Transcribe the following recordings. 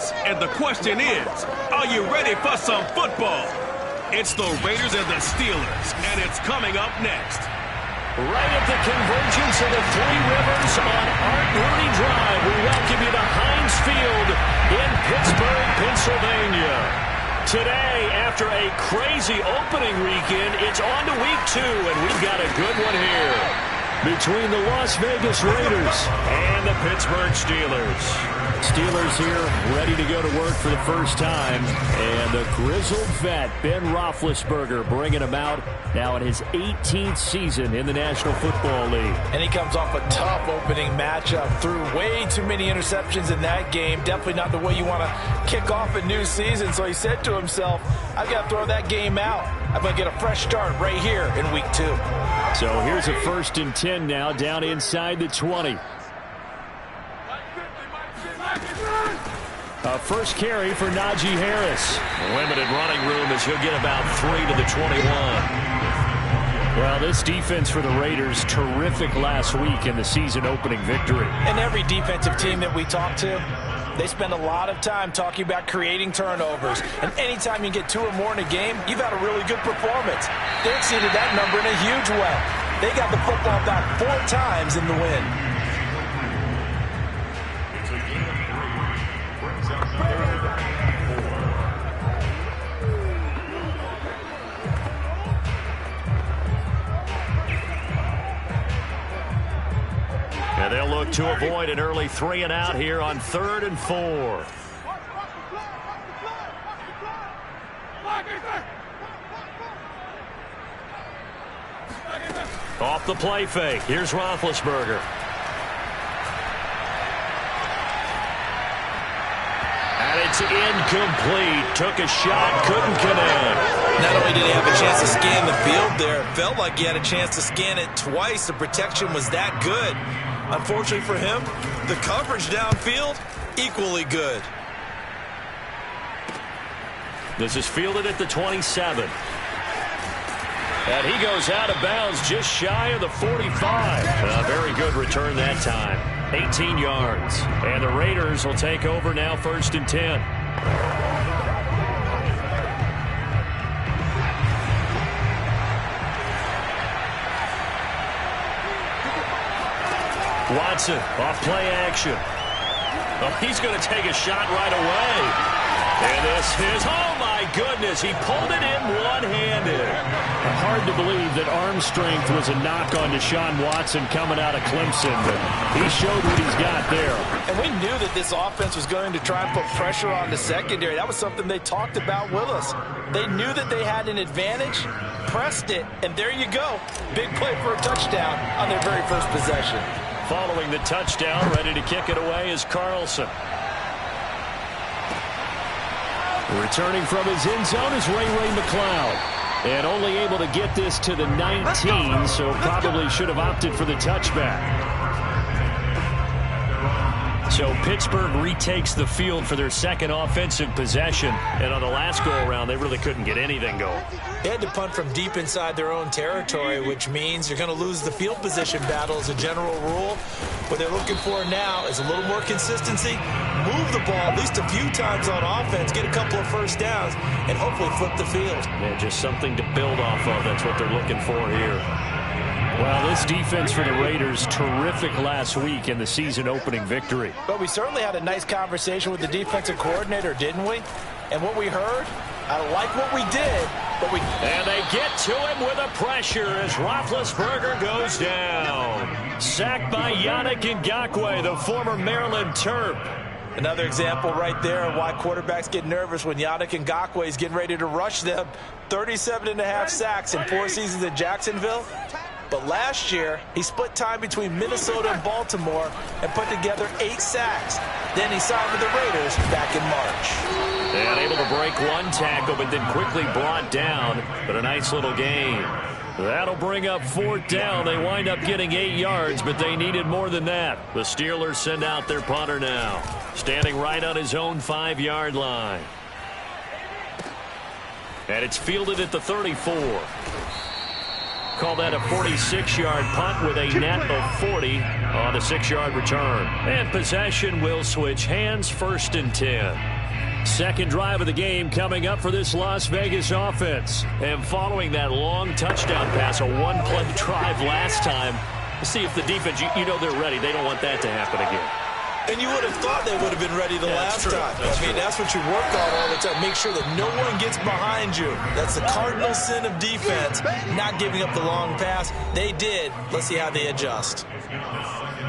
Vegas, and the question is, are you ready for some football? It's the Raiders and the Steelers, and it's coming up next. Right at the convergence of the Three Rivers on Art Rooney Drive, we welcome you to Heinz Field in Pittsburgh, Pennsylvania. Today, after a crazy opening weekend, it's on to week 2, and we've got a good one here between the Las Vegas Raiders and the Pittsburgh Steelers. Steelers here ready to go to work for the first time, and the grizzled vet Ben Roethlisberger bringing him out now in his 18th season in the National Football League. And he comes off a tough opening matchup, threw way too many interceptions in that game. Definitely not the way you want to kick off a new season, so he said to himself, I've got to throw that game out. I'm going to get a fresh start right here in week 2. So here's a 1st and 10 now, down inside the 20. A first carry for Najee Harris. Limited running room as he'll get about 3 to the 21. Well, this defense for the Raiders, terrific last week in the season opening victory. And every defensive team that we talk to, they spend a lot of time talking about creating turnovers. And anytime you get 2 or more in a game, you've had a really good performance. They exceeded that number in a huge way. They got the football back 4 times in the win. And they'll look to avoid an early 3 and out here on 3rd and 4. Off the play fake. Here's Roethlisberger. And it's incomplete. Took a shot, couldn't connect. Not only did he have a chance to scan the field there, it felt like he had a chance to scan it twice. The protection was that good. Unfortunately for him, the coverage downfield, equally good. This is fielded at the 27. And he goes out of bounds just shy of the 45. A very good return that time. 18 yards. And the Raiders will take over now 1st and 10. Watson off play action. Oh, he's going to take a shot right away. And this is, oh my goodness, he pulled it in one-handed. Hard to believe that arm strength was a knock on Deshaun Watson coming out of Clemson, but he showed what he's got there. And we knew that this offense was going to try and put pressure on the secondary. That was something they talked about with us. They knew that they had an advantage, pressed it, and there you go. Big play for a touchdown on their very first possession. Following the touchdown, ready to kick it away is Carlson. Returning from his end zone is Ray McCloud. And only able to get this to the 19, so probably should have opted for the touchback. So Pittsburgh retakes the field for their second offensive possession. And on the last go-around, they really couldn't get anything going. They had to punt from deep inside their own territory, which means you're going to lose the field position battle as a general rule. What they're looking for now is a little more consistency, move the ball at least a few times on offense, get a couple of first downs, and hopefully flip the field. Yeah, just something to build off of. That's what they're looking for here. Well, this defense for the Raiders, terrific last week in the season-opening victory. But we certainly had a nice conversation with the defensive coordinator, didn't we? And what we heard, I like what we did, but we... And they get to him with a pressure as Roethlisberger goes down. Sacked by Yannick Ngakoue, the former Maryland Terp. Another example right there of why quarterbacks get nervous when Yannick Ngakoue is getting ready to rush them. 37.5 sacks in 4 seasons at Jacksonville. But last year, he split time between Minnesota and Baltimore and put together 8 sacks. Then he signed with the Raiders back in March. And able to break one tackle, but then quickly brought down. But a nice little gain. That'll bring up 4th down. They wind up getting 8 yards, but they needed more than that. The Steelers send out their punter now, standing right on his own 5-yard line. And it's fielded at the 34. Call that a 46-yard punt with a net of 40 on the 6-yard return. And possession will switch hands, 1st and 10. Second drive of the game coming up for this Las Vegas offense. And following that long touchdown pass, a one-play drive last time, let's see if the defense, you know they're ready. They don't want that to happen again. And you would have thought they would have been ready the last time. That's what you work on all the time. Make sure that no one gets behind you. That's the cardinal sin of defense, not giving up the long pass. They did. Let's see how they adjust.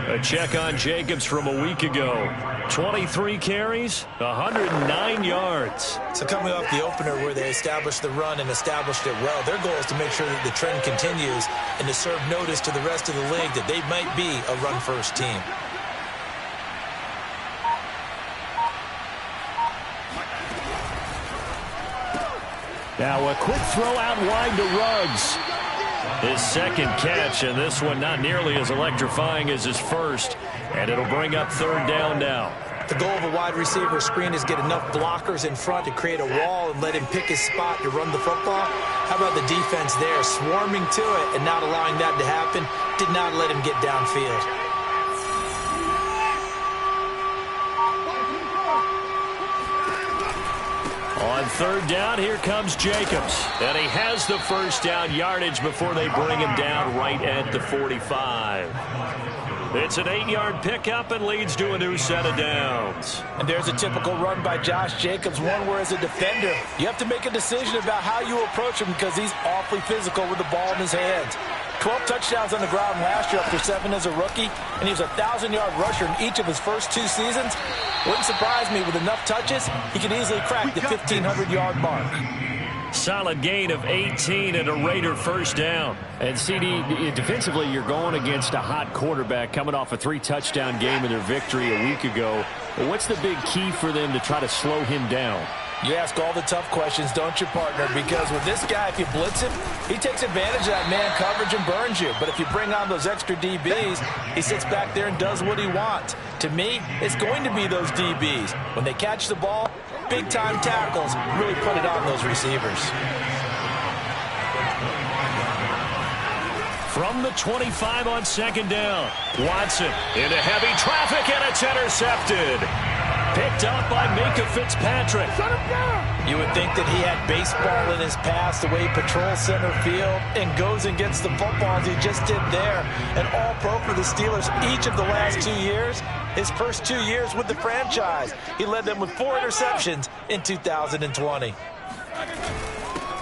A check on Jacobs from a week ago. 23 carries, 109 yards. So coming off the opener where they established the run and established it well, their goal is to make sure that the trend continues and to serve notice to the rest of the league that they might be a run-first team. Now a quick throw out wide to Ruggs. His second catch, and this one not nearly as electrifying as his first. And it'll bring up 3rd down now. The goal of a wide receiver screen is get enough blockers in front to create a wall and let him pick his spot to run the football. How about the defense there, swarming to it and not allowing that to happen? Did not let him get downfield. On 3rd down, here comes Jacobs. And he has the 1st down yardage before they bring him down right at the 45. It's an 8-yard pickup and leads to a new set of downs. And there's a typical run by Josh Jacobs, one where as a defender, you have to make a decision about how you approach him because he's awfully physical with the ball in his hands. 12 touchdowns on the ground last year after 7 as a rookie, and he was a 1,000-yard rusher in each of his first 2 seasons. Wouldn't surprise me with enough touches, he could easily crack the 1,500-yard mark. Solid gain of 18 and a Raider 1st down. And CD, defensively, you're going against a hot quarterback coming off a 3-touchdown game in their victory a week ago. But what's the big key for them to try to slow him down? You ask all the tough questions, don't you, partner? Because with this guy, if you blitz him, he takes advantage of that man coverage and burns you. But if you bring on those extra DBs, he sits back there and does what he wants. To me, it's going to be those DBs. When they catch the ball, big-time tackles really put it on those receivers. From the 25 on 2nd down, Watson into heavy traffic, and it's intercepted. Picked up by Minka Fitzpatrick. You would think that he had baseball in his past, the way he patrols center field and goes and gets the football as he just did there. An all-pro for the Steelers each of the last 2 years. His first 2 years with the franchise, he led them with 4 interceptions in 2020.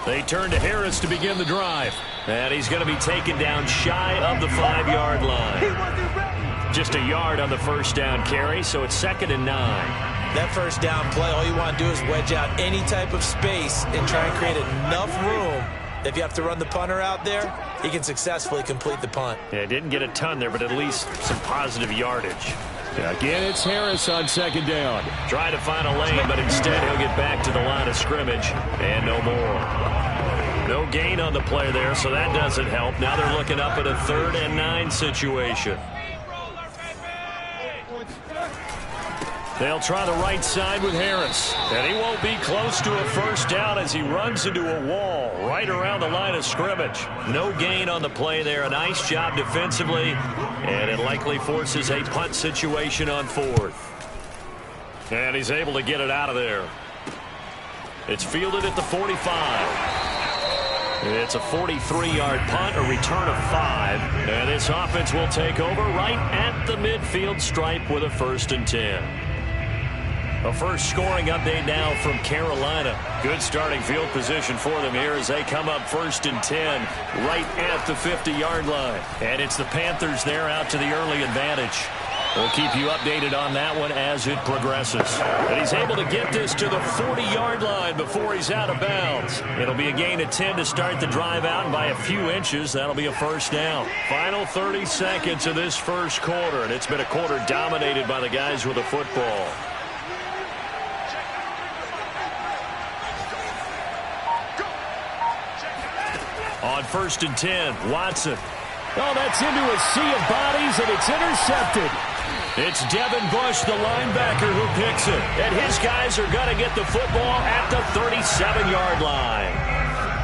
They turn to Harris to begin the drive. And he's going to be taken down shy of the 5-yard line. Just a yard on the 1st down carry, so it's 2nd and 9. That 1st down play, all you want to do is wedge out any type of space and try and create enough room. If you have to run the punter out there, he can successfully complete the punt. Yeah, didn't get a ton there, but at least some positive yardage. Again, it's Harris on 2nd down. Trying to find a lane, but instead he'll get back to the line of scrimmage and no more. No gain on the play there, so that doesn't help. Now they're looking up at a 3rd and 9 situation. They'll try the right side with Harris. And he won't be close to a 1st down as he runs into a wall right around the line of scrimmage. No gain on the play there. A nice job defensively. And it likely forces a punt situation on 4th. And he's able to get it out of there. It's fielded at the 45. It's a 43-yard punt, a return of 5. And this offense will take over right at the midfield stripe with a 1st and 10. A first scoring update now from Carolina. Good starting field position for them here as they come up 1st and 10 right at the 50-yard line. And it's the Panthers there out to the early advantage. We'll keep you updated on that one as it progresses. And he's able to get this to the 40-yard line before he's out of bounds. It'll be a gain of 10 to start the drive out, and by a few inches, that'll be a 1st down. Final 30 seconds of this first quarter, and it's been a quarter dominated by the guys with the football. On 1st and 10, Watson. Oh, that's into a sea of bodies, and it's intercepted. It's Devin Bush, the linebacker, who picks it. And his guys are going to get the football at the 37-yard line.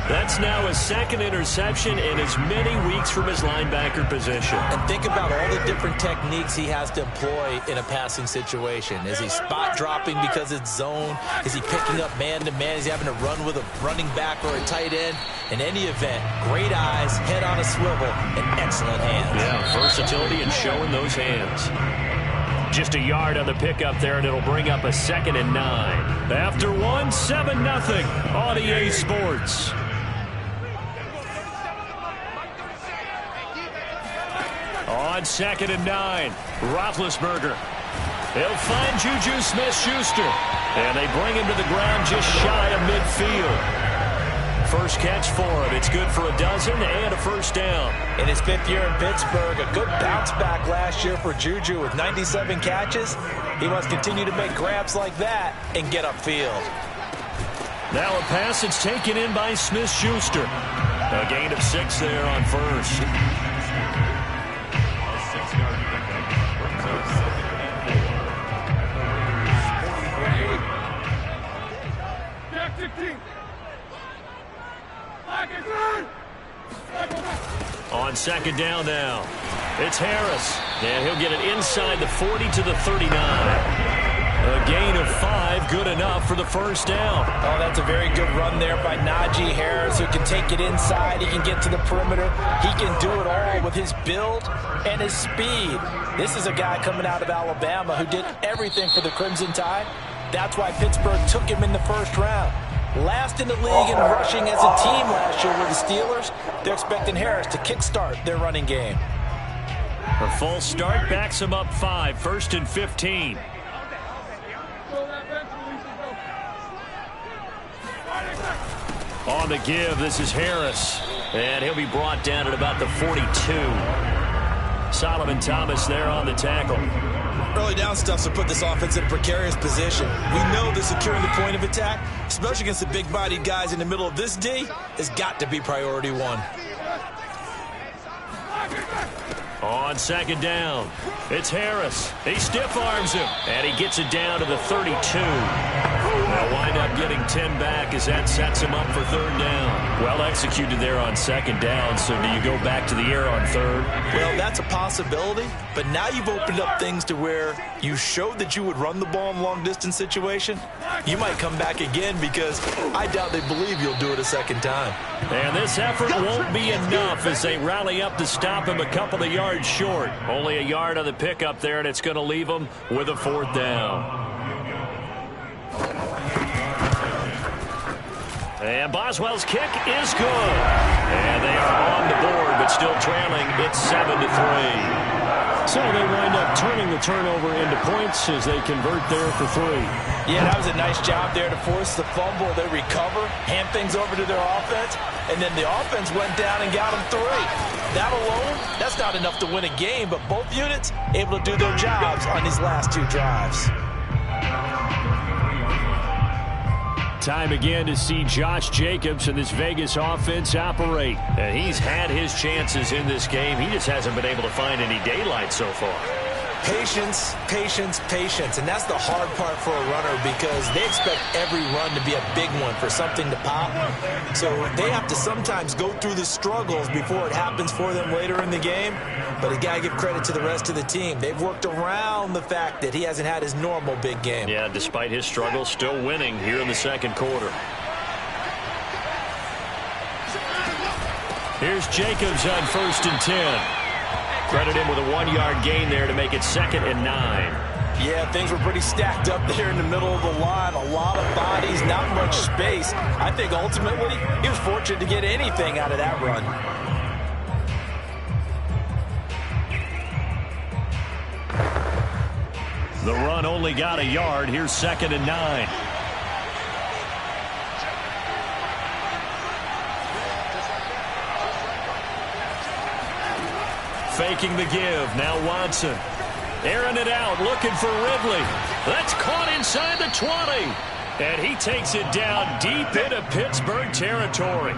That's now his second interception in as many weeks from his linebacker position. And think about all the different techniques he has to employ in a passing situation. Is he spot dropping because it's zone? Is he picking up man-to-man? Is he having to run with a running back or a tight end? In any event, great eyes, head on a swivel, and excellent hands. Yeah, versatility and showing those hands. Just a yard on the pickup there, and it'll bring up a 2nd and 9. After one, 7-0 on EA Sports. On 2nd and 9, Roethlisberger. He'll find Juju Smith-Schuster. And they bring him to the ground just shy of midfield. First catch for him. It's good for a dozen and a first down. In his 5th year in Pittsburgh, a good bounce back last year for Juju with 97 catches. He must continue to make grabs like that and get upfield. Now a pass that's taken in by Smith-Schuster. A gain of 6 there on first. On 2nd down now, it's Harris. And he'll get it inside the 40 to the 39. A gain of 5, good enough for the first down. Oh, that's a very good run there by Najee Harris, who can take it inside. He can get to the perimeter. He can do it all with his build and his speed. This is a guy coming out of Alabama who did everything for the Crimson Tide. That's why Pittsburgh took him in the first round. Last in the league in rushing as a team last year were the Steelers. They're expecting Harris to kickstart their running game. A full start backs him up 5, 1st and 15. On the give, this is Harris. And he'll be brought down at about the 42. Solomon Thomas there on the tackle. Early down stuff to put this offense in a precarious position. We know that securing the point of attack, especially against the big-bodied guys in the middle of this D, has got to be priority 1. On 2nd down, it's Harris. He stiff-arms him, and he gets it down to the 32. They'll wind up getting 10 back as that sets him up for 3rd down. Well executed there on 2nd down, so do you go back to the air on 3rd? Well, that's a possibility, but now you've opened up things to where you showed that you would run the ball in long-distance situation. You might come back again because I doubt they believe you'll do it a 2nd time. And this effort won't be enough as they rally up to stop him a couple of yards short. Only a yard on the pickup there, and it's going to leave him with a 4th down. And Boswell's kick is good. And they are on the board, but still trailing. It's 7-3. So they wind up turning the turnover into points as they convert there for 3. Yeah, that was a nice job there to force the fumble. They recover, hand things over to their offense, and then the offense went down and got them 3. That alone, that's not enough to win a game, but both units able to do their jobs on these last 2 drives. Time again to see Josh Jacobs and this Vegas offense operate. And he's had his chances in this game. He just hasn't been able to find any daylight so far. Patience, patience, patience. And that's the hard part for a runner because they expect every run to be a big one for something to pop. So they have to sometimes go through the struggles before it happens for them later in the game. But you got to give credit to the rest of the team. They've worked around the fact that he hasn't had his normal big game. Yeah, despite his struggles, still winning here in the 2nd quarter. Here's Jacobs on 1st and 10. Credit him with a 1-yard gain there to make it 2nd and 9. Yeah, things were pretty stacked up there in the middle of the line. A lot of bodies, not much space. I think ultimately he was fortunate to get anything out of that run. The run only got a yard. Here's 2nd and 9. Faking the give. Now Watson. Airing it out. Looking for Ridley. That's caught inside the 20. And he takes it down deep into Pittsburgh territory.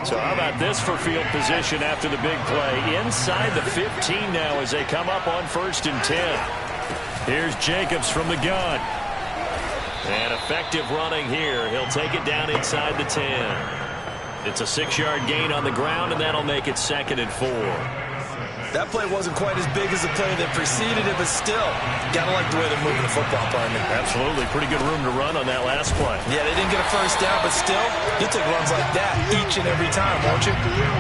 So how about this for field position after the big play? Inside the 15 now as they come up on 1st and 10. Here's Jacobs from the gun. And a Effective running here. He'll take it down inside the 10. It's a 6-yard gain on the ground, and that'll make it 2nd and 4. That play wasn't quite as big as the play that preceded it, but still, gotta like the way they're moving the football, partner. Absolutely. Pretty good room to run on that last play. Yeah, they didn't get a first down, but still, you take runs like that each and every time, won't you?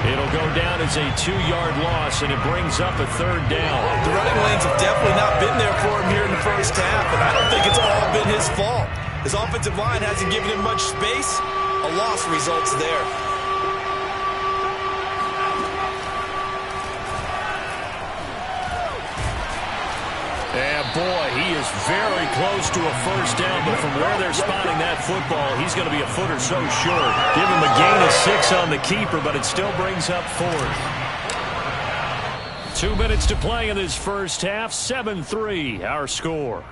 It'll go down as a 2-yard loss, and it brings up a 3rd down. The running lanes have definitely not been there for him here in the first half, and I don't think it's all been his fault. His offensive line hasn't given him much space. A loss results there. And boy, he is very close to a first down, but from where they're spotting that football, he's going to be a foot or so short. Give him a gain of 6 on the keeper, but it still brings up 4th. 2 minutes to play in this first half. 7-3, our score.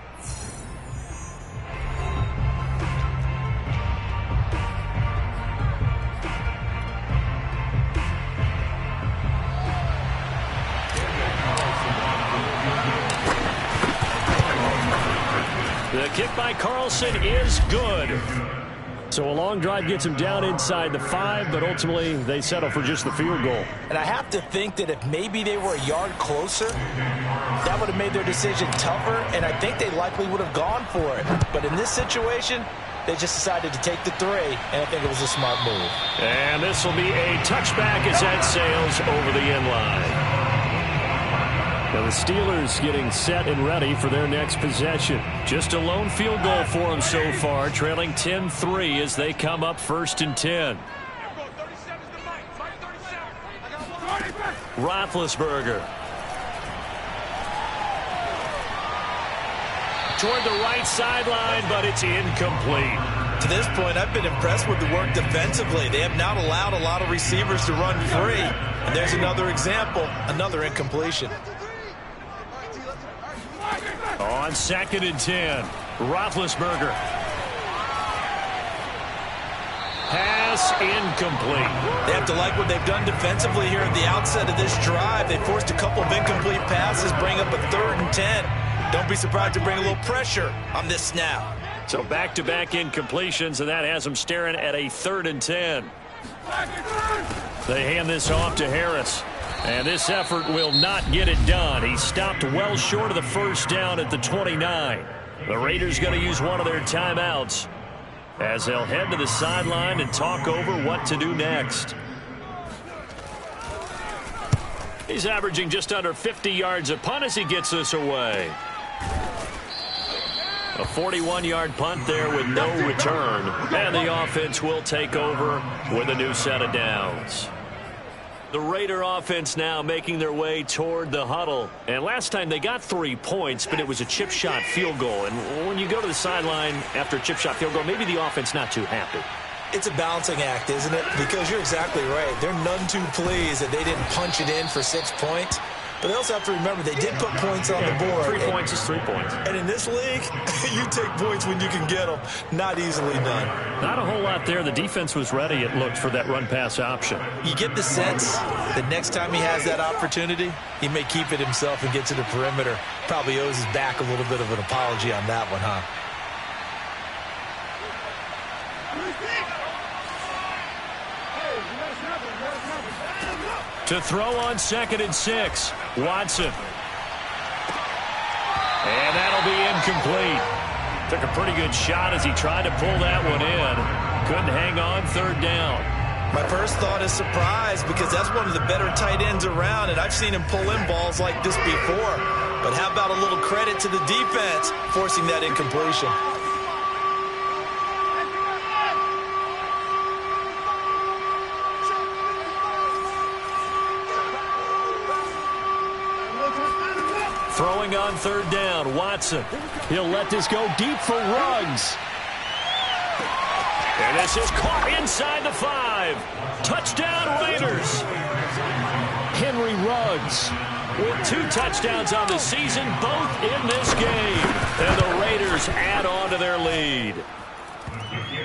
The kick by Carlson is good. So a long drive gets him down inside the 5, but ultimately they settle for just the field goal. And I have to think that if maybe they were a yard closer, that would have made their decision tougher, and I think they likely would have gone for it. But in this situation, they just decided to take the 3, and I think it was a smart move. And this will be a touchback as that sails over the end line. Now the Steelers getting set and ready for their next possession. Just a lone field goal for them so far, trailing 10-3 as they come up 1st and 10. Roethlisberger. Toward the right sideline, but it's incomplete. To this point, I've been impressed with the work defensively. They have not allowed a lot of receivers to run free. And there's another example, another incompletion. On 2nd and 10, Roethlisberger. Pass incomplete. They have to like what they've done defensively here at the outset of this drive. They forced a couple of incomplete passes, bring up a 3rd and 10. Don't be surprised to bring a little pressure on this snap. So back-to-back incompletions, and that has them staring at a 3rd and 10. They hand this off to Harris. And this effort will not get it done. He stopped well short of the first down at the 29. The Raiders going to use one of their timeouts as they'll head to the sideline and talk over what to do next. He's averaging just under 50 yards a punt as he gets this away. A 41-yard punt there with no return. And the offense will take over with a new set of downs. The Raider offense now making their way toward the huddle. And last time they got 3 points, but it was a chip shot field goal. And when you go to the sideline after a chip shot field goal, maybe the offense not too happy. It's a balancing act, isn't it? Because you're exactly right. They're none too pleased that they didn't punch it in for 6 points. But they also have to remember they did put points on the board. 3 points is 3 points. And in this league, you take points when you can get them. Not easily done. Not a whole lot there. The defense was ready, it looked, for that run-pass option. You get the sense that next time he has that opportunity, he may keep it himself and get to the perimeter. Probably owes his back a little bit of an apology on that one, huh? To throw on 2nd and 6, Watson. And that'll be incomplete. Took a pretty good shot as he tried to pull that one in. Couldn't hang on 3rd down. My first thought is surprise because that's one of the better tight ends around, and I've seen him pull in balls like this before. But how about a little credit to the defense forcing that incompletion? Throwing on 3rd down, Watson. He'll let this go deep for Ruggs. And this is caught inside the 5. Touchdown, Raiders. Henry Ruggs with 2 touchdowns on the season, both in this game. And the Raiders add on to their lead.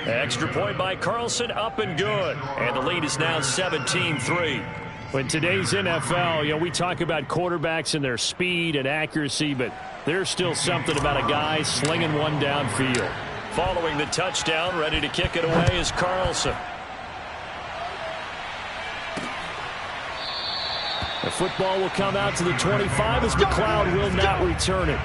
Extra point by Carlson, up and good. And the lead is now 17-3. In today's NFL, we talk about quarterbacks and their speed and accuracy, but there's still something about a guy slinging one downfield. Following the touchdown, ready to kick it away is Carlson. The football will come out to the 25 as McLeod will not return it.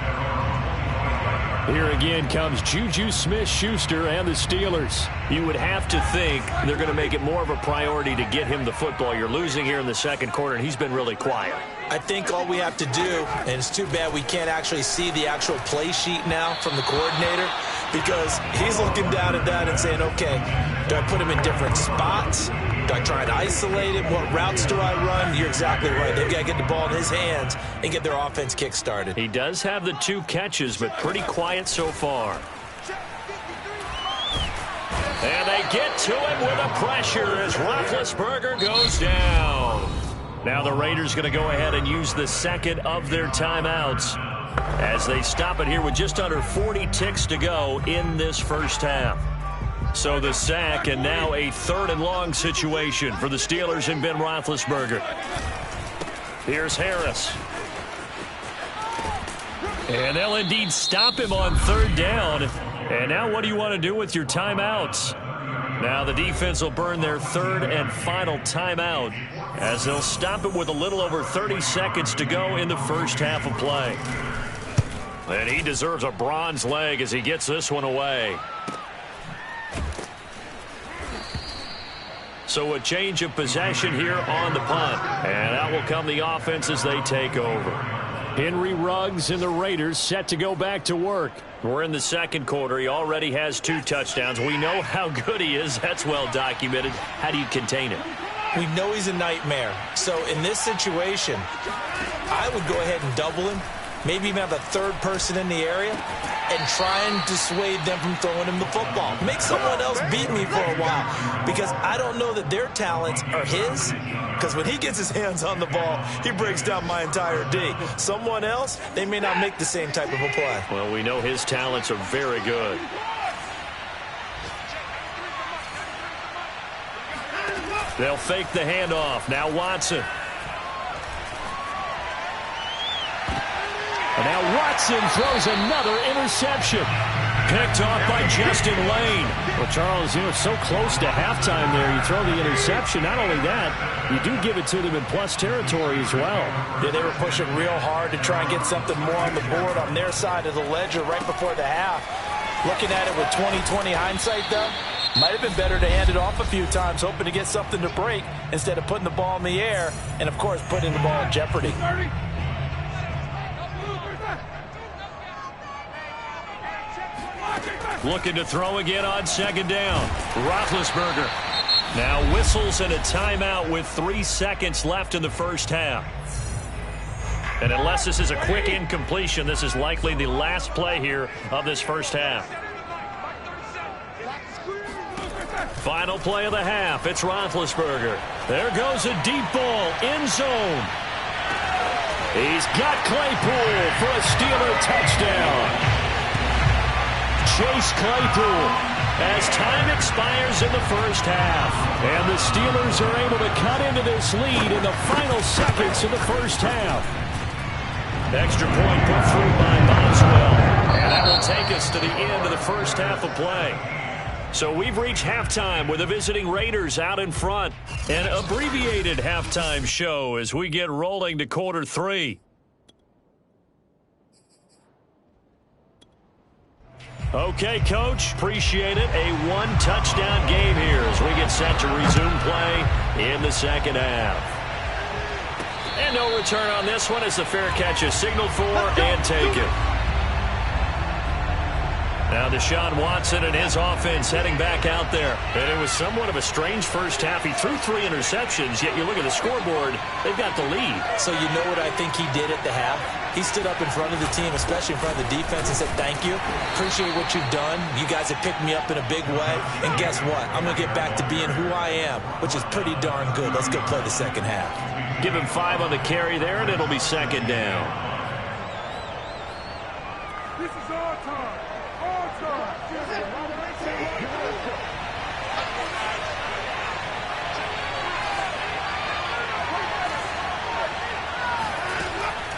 Here again comes Juju Smith-Schuster and the Steelers. You would have to think they're going to make it more of a priority to get him the football. You're losing here in the second quarter, and he's been really quiet. I think all we have to do, and it's too bad we can't actually see the actual play sheet now from the coordinator, because he's looking down at that and saying, okay, do I put him in different spots? Do I try and isolate him? What routes do I run? You're exactly right. They've got to get the ball in his hands and get their offense kick-started. He does have the 2 catches, but pretty quiet so far. And they get to him with a pressure as Roethlisberger goes down. Now the Raiders going to go ahead and use the second of their timeouts as they stop it here with just under 40 ticks to go in this first half. So the sack, and now a 3rd and long situation for the Steelers and Ben Roethlisberger. Here's Harris. And they'll indeed stop him on 3rd down. And now what do you want to do with your timeouts? Now the defense will burn their 3rd and final timeout as they'll stop it with a little over 30 seconds to go in the first half of play. And he deserves a bronze leg as he gets this one away. So a change of possession here on the punt. And out will come the offense as they take over. Henry Ruggs and the Raiders set to go back to work. We're in the second quarter. He already has 2 touchdowns. We know how good he is. That's well documented. How do you contain it? We know he's a nightmare. So in this situation, I would go ahead and double him. Maybe even have a 3rd person in the area and try and dissuade them from throwing him the football. Make someone else beat me for a while, because I don't know that their talents are his, because when he gets his hands on the ball, he breaks down my entire D. Someone else, they may not make the same type of a play. Well, we know his talents are very good. They'll fake the handoff. Now Watson. And now Watson throws another interception. Picked off by Justin Lane. Well, Charles, so close to halftime there. You throw the interception. Not only that, you do give it to them in plus territory as well. Yeah, they were pushing real hard to try and get something more on the board on their side of the ledger right before the half. Looking at it with 20/20 hindsight, though, might have been better to hand it off a few times, hoping to get something to break instead of putting the ball in the air and, of course, putting the ball in jeopardy. Looking to throw again on 2nd down. Roethlisberger now whistles in a timeout with 3 seconds left in the first half. And unless this is a quick incompletion, this is likely the last play here of this first half. Final play of the half. It's Roethlisberger. There goes a deep ball. End zone. He's got Claypool for a Steeler touchdown. Chase Claypool as time expires in the first half. And the Steelers are able to cut into this lead in the final seconds of the first half. Extra point put through by Boswell. And that will take us to the end of the first half of play. So we've reached halftime with the visiting Raiders out in front. An abbreviated halftime show as we get rolling to quarter 3. Okay, Coach, appreciate it. A 1-touchdown game here as we get set to resume play in the second half. And no return on this one as the fair catch is signaled for and taken. Now Deshaun Watson and his offense heading back out there. And it was somewhat of a strange first half. He threw 3 interceptions, yet you look at the scoreboard, they've got the lead. So you know what I think he did at the half? He stood up in front of the team, especially in front of the defense, and said, thank you. Appreciate what you've done. You guys have picked me up in a big way. And guess what? I'm going to get back to being who I am, which is pretty darn good. Let's go play the second half. Give him 5 on the carry there, and it'll be 2nd down. This is our time. Our time.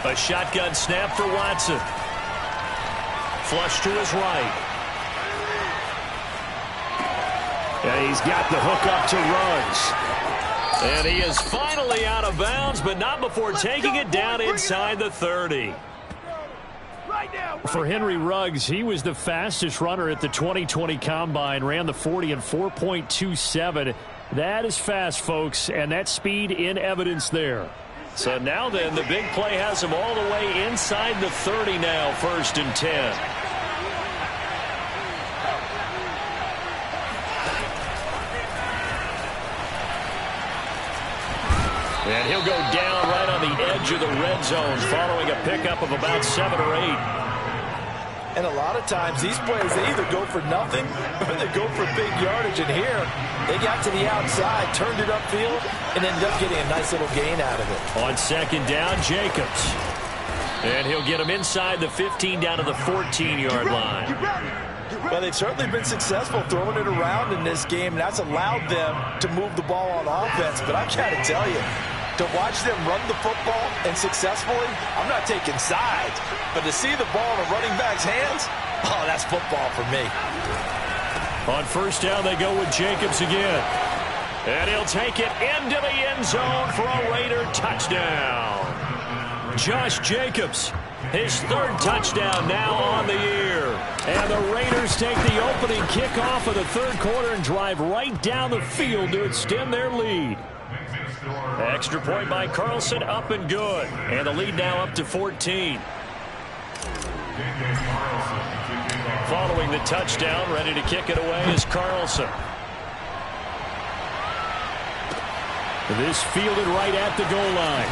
A shotgun snap for Watson. Flush to his right. And he's got the hook up to Ruggs. And he is finally out of bounds, but not before taking it down inside the 30. For Henry Ruggs, he was the fastest runner at the 2020 Combine, ran the 40 in 4.27. That is fast, folks, and that speed in evidence there. So now then, the big play has him all the way inside the 30 now, 1st and 10. And he'll go down right on the edge of the red zone following a pickup of about 7 or 8. And a lot of times these plays, they either go for nothing or they go for big yardage. And here, they got to the outside, turned it upfield, and ended up getting a nice little gain out of it. On 2nd down, Jacobs. And he'll get him inside the 15 down to the 14-yard line. Well, they've certainly been successful throwing it around in this game, and that's allowed them to move the ball on offense. But I've got to tell you, to watch them run the football and successfully, I'm not taking sides, but to see the ball in a running back's hands, oh, that's football for me. On 1st down, they go with Jacobs again. And he'll take it into the end zone for a Raider touchdown. Josh Jacobs, his 3rd touchdown now on the year. And the Raiders take the opening kickoff of the 3rd quarter and drive right down the field to extend their lead. Extra point by Carlson, up and good. And the lead now up to 14. Following the touchdown, ready to kick it away is Carlson. This fielded right at the goal line.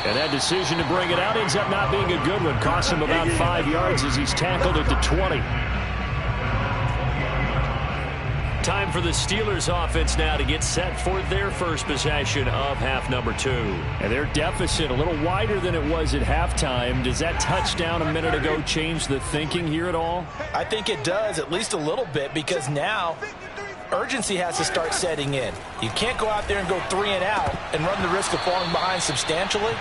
And that decision to bring it out ends up not being a good one. Costs him about 5 yards as he's tackled at the 20. Time for the Steelers offense now to get set for their first possession of half number 2. And their deficit a little wider than it was at halftime. Does that touchdown a minute ago change the thinking here at all? I think it does, at least a little bit, because now urgency has to start setting in. You can't go out there and go 3 and out and run the risk of falling behind substantially,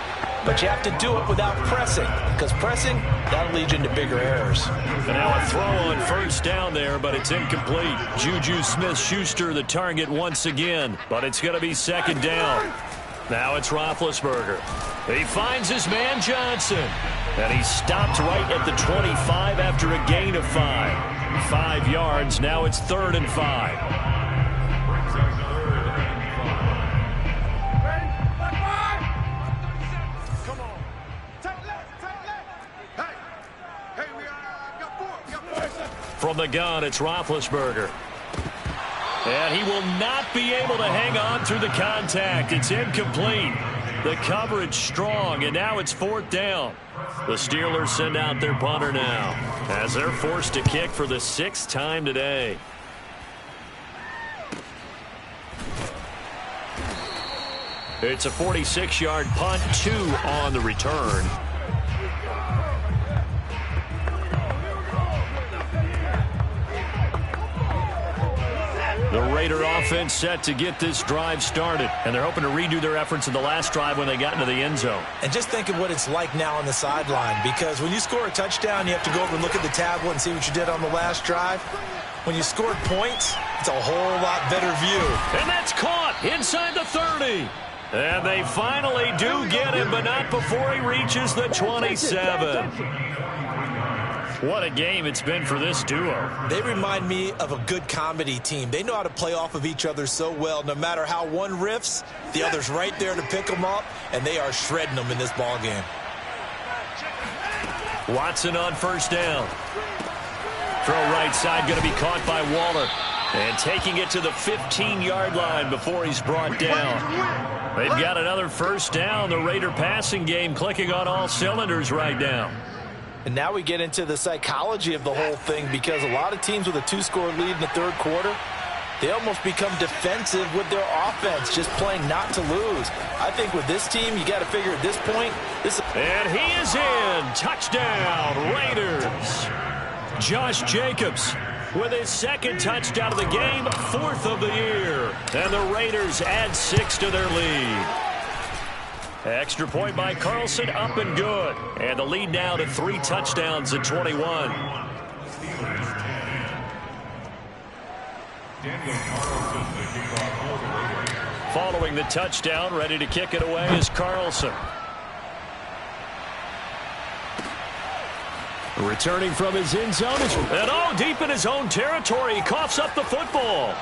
but you have to do it without pressing, because pressing, that'll lead you into bigger errors. And now a throw on 1st down there, but it's incomplete. Juju Smith-Schuster the target once again, but it's going to be 2nd down. Now it's Roethlisberger. He finds his man Johnson, and he stopped right at the 25 after a gain of 5. 5 yards. Now it's 3rd and 5. From the gun, it's Roethlisberger. And he will not be able to hang on through the contact. It's incomplete. The coverage strong, and now it's 4th down. The Steelers send out their punter now as they're forced to kick for the 6th time today. It's a 46-yard punt, 2 on the return. The Raider offense set to get this drive started, and they're hoping to redo their efforts in the last drive when they got into the end zone. And just think of what it's like now on the sideline, because when you score a touchdown, you have to go over and look at the tablet and see what you did on the last drive. When you scored points, it's a whole lot better view. And that's caught inside the 30. And they finally do get him, but not before he reaches the 27. What a game it's been for this duo. They remind me of a good comedy team. They know how to play off of each other so well. No matter how one riffs, the other's right there to pick them up, and they are shredding them in this ball game. Watson on 1st down. Throw right side, going to be caught by Waller. And taking it to the 15-yard line before he's brought down. They've got another 1st down. The Raider passing game clicking on all cylinders right now. And now we get into the psychology of the whole thing, because a lot of teams with a 2-score lead in the 3rd quarter, they almost become defensive with their offense, just playing not to lose. I think with this team, you got to figure at this point, and he is in. Touchdown, Raiders. Josh Jacobs with his 2nd touchdown of the game, 4th of the year. And the Raiders add 6 to their lead. Extra point by Carlson, up and good. And the lead now to 3 touchdowns at 21. Following the touchdown, ready to kick it away is Carlson. Returning from his end zone is deep in his own territory. He coughs up the football.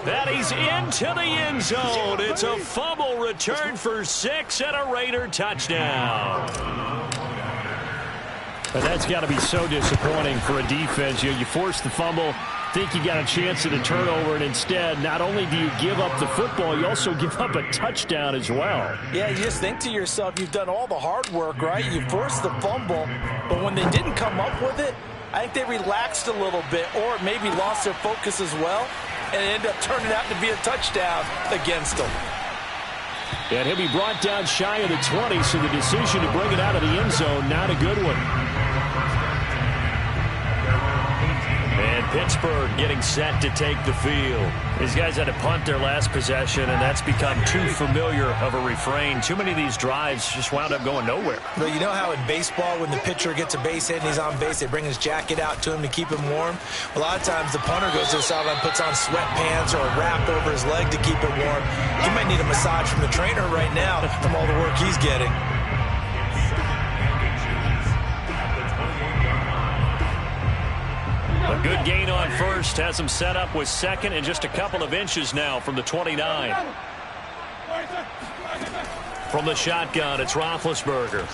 And he's into the end zone. It's a fumble return for 6 and a Raider touchdown. And that's got to be so disappointing for a defense. You force the fumble, think you got a chance at a turnover, and instead, not only do you give up the football, you also give up a touchdown as well. Yeah, you just think to yourself, you've done all the hard work, right? You forced the fumble, but when they didn't come up with it, I think they relaxed a little bit or maybe lost their focus as well, and it ended up turning out to be a touchdown against them. And he'll be brought down shy of the 20, so the decision to bring it out of the end zone, not a good one. And Pittsburgh getting set to take the field. These guys had to punt their last possession, and that's become too familiar of a refrain. Too many of these drives just wound up going nowhere. Well, you know how in baseball, when the pitcher gets a base hit and he's on base, they bring his jacket out to him to keep him warm? A lot of times the punter goes to the sideline, puts on sweatpants or a wrap over his leg to keep it warm. He might need a massage from the trainer right now from all the work he's getting. A good gain on first, has him set up with second and just a couple of inches now from the 29. From the shotgun, it's Roethlisberger.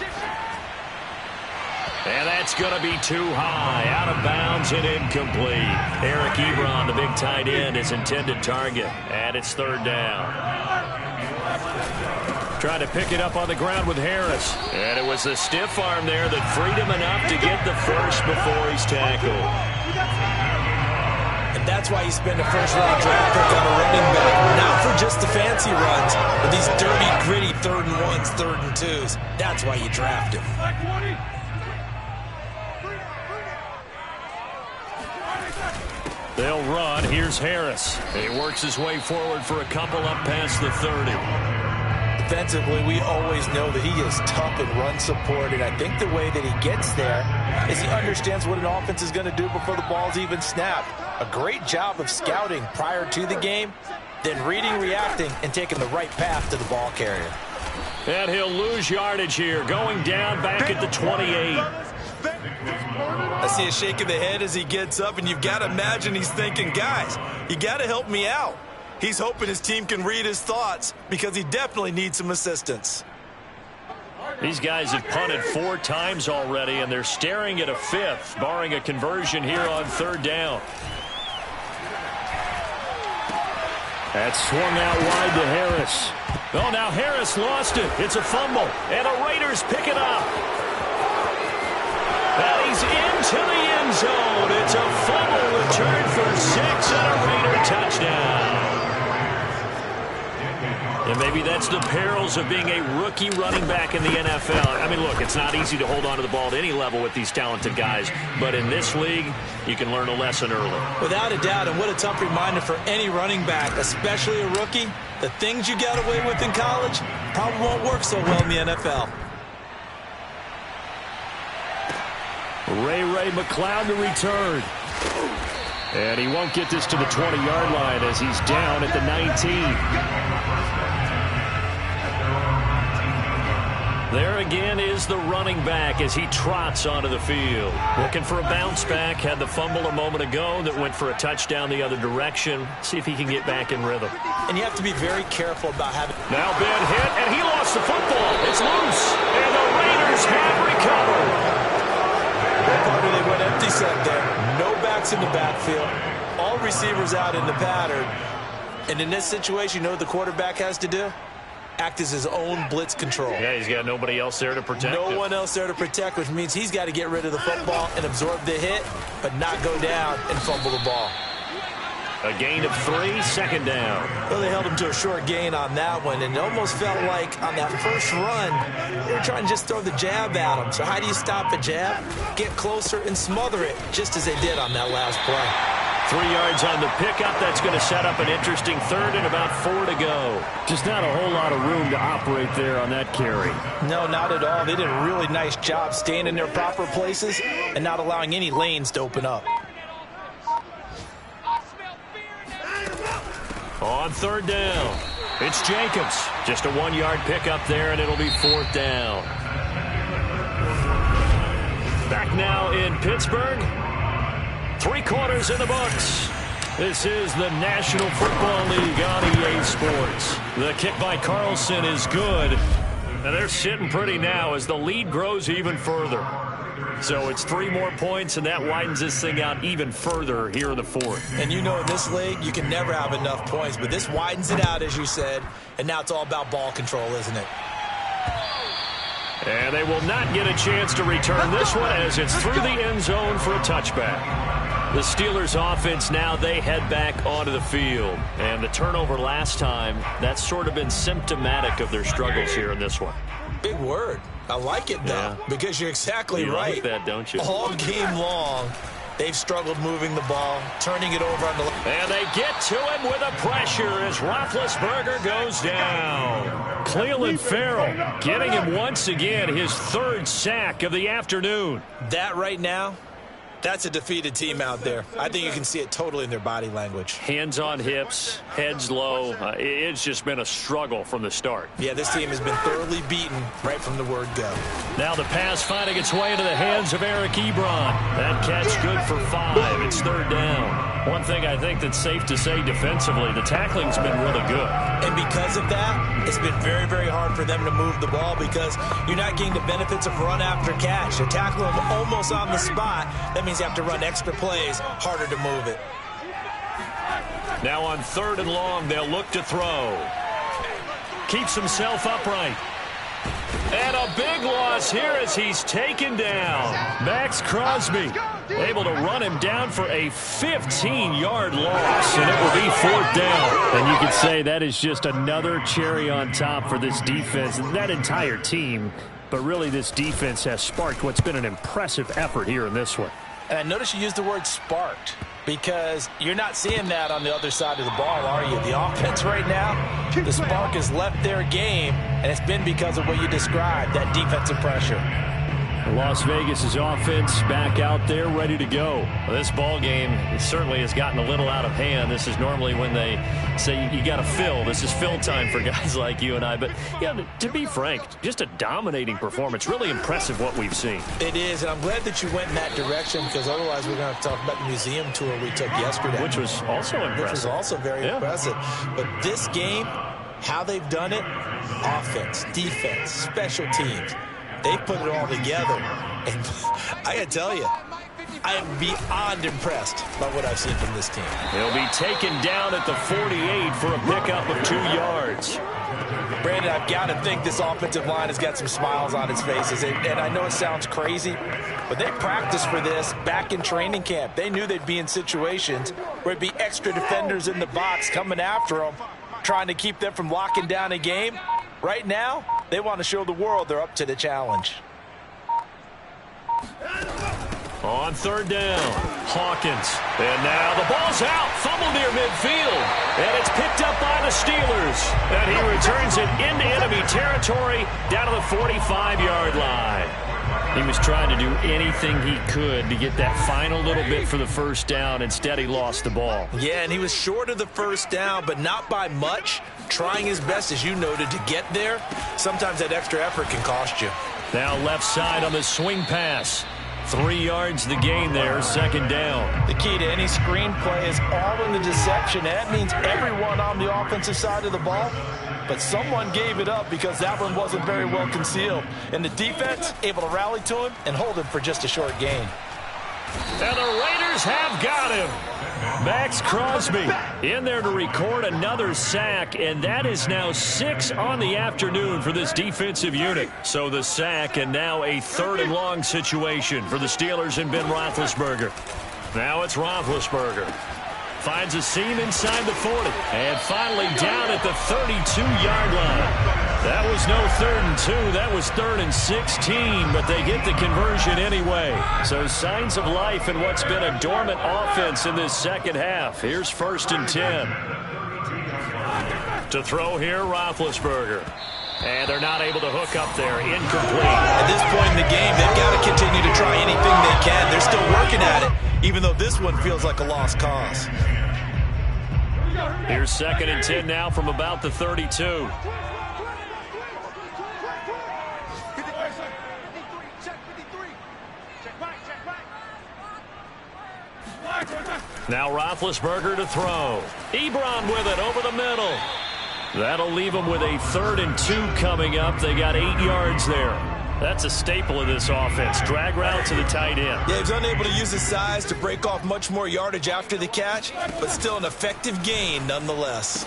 And that's going to be too high, out of bounds and incomplete. Eric Ebron, the big tight end, his intended target. And it's third down. Trying to pick it up on the ground with Harris. And it was the stiff arm there that freed him enough to get the first before he's tackled. And that's why you spend a first-round draft pick on a running back. Not for just the fancy runs, but these dirty, gritty 3rd and 1s, 3rd and 2s. That's why you draft him. They'll run. Here's Harris. He works his way forward for a couple up past the 30. Defensively, we always know that he is tough in run support, and I think the way that he gets there is he understands what an offense is going to do before the ball's even snapped. A great job of scouting prior to the game, then reading, reacting, and taking the right path to the ball carrier. And he'll lose yardage here, going down back at the 28. I see a shake of the head as he gets up, and you've got to imagine he's thinking, guys, you got to help me out. He's hoping his team can read his thoughts because he definitely needs some assistance. These guys have punted 4 times already, and they're staring at a 5th, barring a conversion here on 3rd down. That's swung out wide to Harris. Oh, now Harris lost it. It's a fumble, and the Raiders pick it up. And he's into the end zone. It's a fumble return for 6 and a Raider touchdown. And maybe that's the perils of being a rookie running back in the NFL. I mean, look, it's not easy to hold on to the ball at any level with these talented guys. But in this league, you can learn a lesson early. Without a doubt, and what a tough reminder for any running back, especially a rookie. The things you got away with in college probably won't work so well in the NFL. Ray McCloud to return. And he won't get this to the 20-yard line as he's down at the 19. There again is the running back as he trots onto the field. Looking for a bounce back. Had the fumble a moment ago that went for a touchdown the other direction. See if he can get back in rhythm. And you have to be very careful about having... Now Ben hit, and he lost the football. It's loose, and the Raiders have recovered. Partner, they went empty set there. No backs in the backfield. All receivers out in the pattern. And in this situation, you know what the quarterback has to do? Act as his own blitz control. Yeah, he's got nobody else there to protect him. No one else there to protect, which means he's got to get rid of the football and absorb the hit, but not go down and fumble the ball. A gain of 3, second down. Well, they held him to a short gain on that one, and it almost felt like on that first run, they were trying to just throw the jab at him. So how do you stop a jab? Get closer and smother it, just as they did on that last play. 3 yards on the pickup. That's going to set up an interesting 3rd and about 4 to go. Just not a whole lot of room to operate there on that carry. No, not at all. They did a really nice job staying in their proper places and not allowing any lanes to open up. On third down, it's Jacobs. Just a 1-yard pickup there, and it'll be fourth down. Back now in Pittsburgh. 3 quarters in the books. This is the National Football League on EA Sports. The kick by Carlson is good. And they're sitting pretty now as the lead grows even further. So it's 3 more points, and that widens this thing out even further here in the fourth. And you know, in this league, you can never have enough points, but this widens it out, as you said, and now it's all about ball control, isn't it? And they will not get a chance to return this one as it's through the end zone for a touchback. The Steelers offense now, they head back onto the field. And the turnover last time, that's sort of been symptomatic of their struggles here in this one. Big word. I like it, though, because you're exactly right. You like that, don't you? All game long, they've struggled moving the ball, turning it over on the left. And they get to him with a pressure as Roethlisberger goes down. Cleveland Farrell getting him once again his 3rd sack of the afternoon. That right now, that's a defeated team out there. I think you can see it totally in their body language. Hands on hips, heads low. It's just been a struggle from the start. Yeah, this team has been thoroughly beaten right from the word go. Now the pass finding its way into the hands of Eric Ebron. That catch good for 5. It's 3rd down. One thing I think that's safe to say defensively, the tackling's been really good. And because of that, it's been very, very hard for them to move the ball because you're not getting the benefits of run after catch. They're tackling them almost on the spot. That means you have to run extra plays, harder to move it. Now on 3rd and long, they'll look to throw. Keeps himself upright. And a big loss here as he's taken down. Max Crosby able to run him down for a 15-yard loss, and it will be 4th down. And you could say that is just another cherry on top for this defense and that entire team. But really, this defense has sparked what's been an impressive effort here in this one. And I notice you used the word sparked because you're not seeing that on the other side of the ball, are you? The offense right now, the spark has left their game, and it's been because of what you described, that defensive pressure. Las Vegas' offense back out there ready to go. Well, this ball game certainly has gotten a little out of hand. This is normally when they say you got to fill. This is fill time for guys like you and I. But, yeah, to be frank, just a dominating performance. Really impressive what we've seen. It is, and I'm glad that you went in that direction because otherwise we're going to have to talk about the museum tour we took yesterday. Which was also impressive. Which was also very impressive. But this game, how they've done it, offense, defense, special teams, they put it all together, and I got to tell you, I am beyond impressed by what I've seen from this team. He'll be taken down at the 48 for a pickup of 2 yards. Brandon, I've got to think this offensive line has got some smiles on its faces, and I know it sounds crazy, but they practiced for this back in training camp. They knew they'd be in situations where it'd be extra defenders in the box coming after them, trying to keep them from locking down a game. Right now, they want to show the world they're up to the challenge. On 3rd down, Hawkins. And now the ball's out, fumbled near midfield. And it's picked up by the Steelers. And he returns it into enemy territory down to the 45-yard line. He was trying to do anything he could to get that final little bit for the 1st down. Instead, he lost the ball. Yeah, and he was short of the 1st down, but not by much. Trying his best, as you noted, to get there. Sometimes that extra effort can cost you. Now left side on the swing pass. 3 yards the gain there, 2nd down. The key to any screenplay is all in the deception. That means everyone on the offensive side of the ball. But someone gave it up because that one wasn't very well concealed. And the defense able to rally to him and hold him for just a short gain. And the Raiders have got him. Max Crosby in there to record another sack, and that is now 6 on the afternoon for this defensive unit. So the sack, and now a 3rd and long situation for the Steelers and Ben Roethlisberger. Now it's Roethlisberger. Finds a seam inside the 40. And finally down at the 32-yard line. That was no 3rd and 2. That was 3rd and 16. But they get the conversion anyway. So signs of life in what's been a dormant offense in this second half. Here's 1st and 10. To throw here, Roethlisberger. And they're not able to hook up there. Incomplete. At this point in the game, they've got to continue to try anything they can. They're still working at it, even though this one feels like a lost cause. Here's 2nd and 10 now from about the 32. Now Roethlisberger to throw. Ebron with it over the middle. That'll leave them with a 3rd and 2 coming up. They got 8 yards there. That's a staple of this offense. Drag route to the tight end. Yeah, he's unable to use his size to break off much more yardage after the catch, but still an effective gain nonetheless.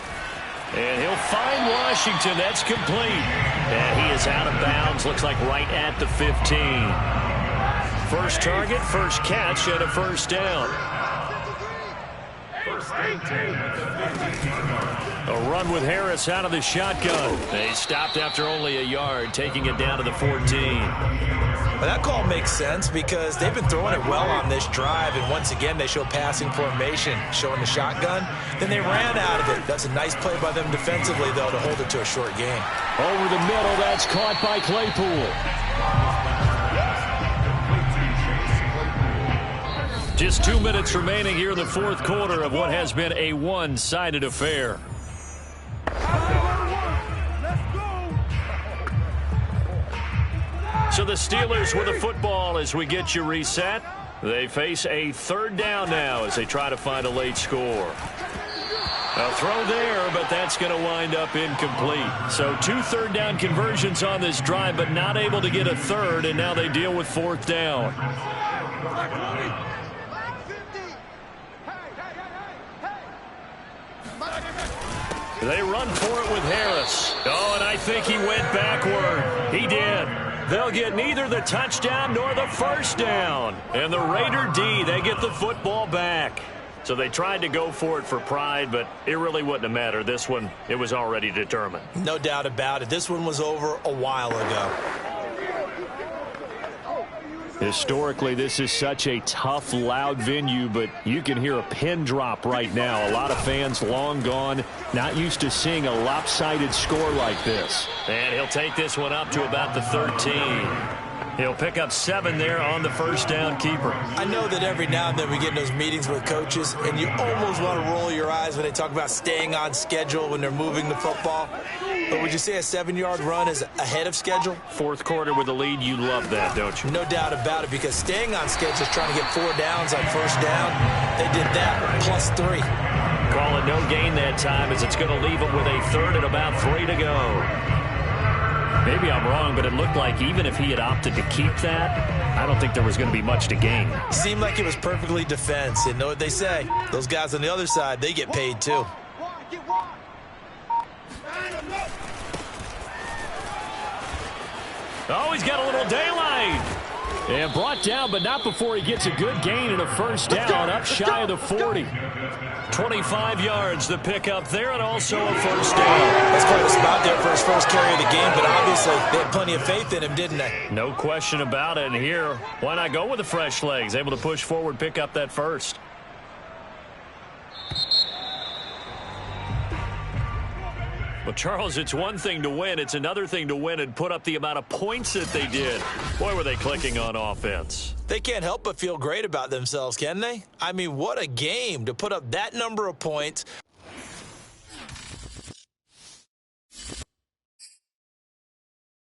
And he'll find Washington. That's complete. And he is out of bounds. Looks like right at the 15. First target, first catch, and a first down. A run with Harris out of the shotgun. They stopped after only a yard, taking it down to the 14. Well, that call makes sense because they've been throwing it well on this drive, and once again they show passing formation, showing the shotgun. Then they ran out of it. That's a nice play by them defensively, though, to hold it to a short gain. Over the middle, that's caught by Claypool. Just 2 minutes remaining here in the 4th quarter of what has been a one-sided affair. So the Steelers with the football as we get you reset. They face a 3rd down now as they try to find a late score. A throw there, but that's going to wind up incomplete. So 2 3rd down conversions on this drive, but not able to get a 3rd, and now they deal with 4th down. They run for it with Harris. Oh, and I think he went backward. He did. They'll get neither the touchdown nor the first down. And the Raider D, they get the football back. So they tried to go for it for pride, but it really wouldn't have mattered. This one, it was already determined. No doubt about it. This one was over a while ago. Historically, this is such a tough, loud venue, but you can hear a pin drop right now. A lot of fans long gone, not used to seeing a lopsided score like this. And he'll take this one up to about the 13. He'll pick up 7 there on the first down keeper. I know that every now and then we get in those meetings with coaches, and you almost want to roll your eyes when they talk about staying on schedule when they're moving the football. But would you say a 7-yard run is ahead of schedule? 4th quarter with the lead, you love that, don't you? No doubt about it, because staying on schedule is trying to get 4 downs on first down. They did that, plus 3. Call it no gain that time as it's going to leave them with a 3rd and about 3 to go. Maybe I'm wrong, but it looked like even if he had opted to keep that, I don't think there was going to be much to gain. Seemed like it was perfectly defense. And know what they say? Those guys on the other side, they get paid too. Oh, he's got a little daylight. And brought down, but not before he gets a good gain and a first down up shy of the 40. 25 yards the pickup there, and also a first down. That's quite a spot there for his first carry of the game, but obviously they had plenty of faith in him, didn't they? No question about it. And here, why not go with the fresh legs? Able to push forward, pick up that first. Well, Charles, it's one thing to win. It's another thing to win and put up the amount of points that they did. Boy, were they clicking on offense. They can't help but feel great about themselves, can they? I mean, what a game to put up that number of points,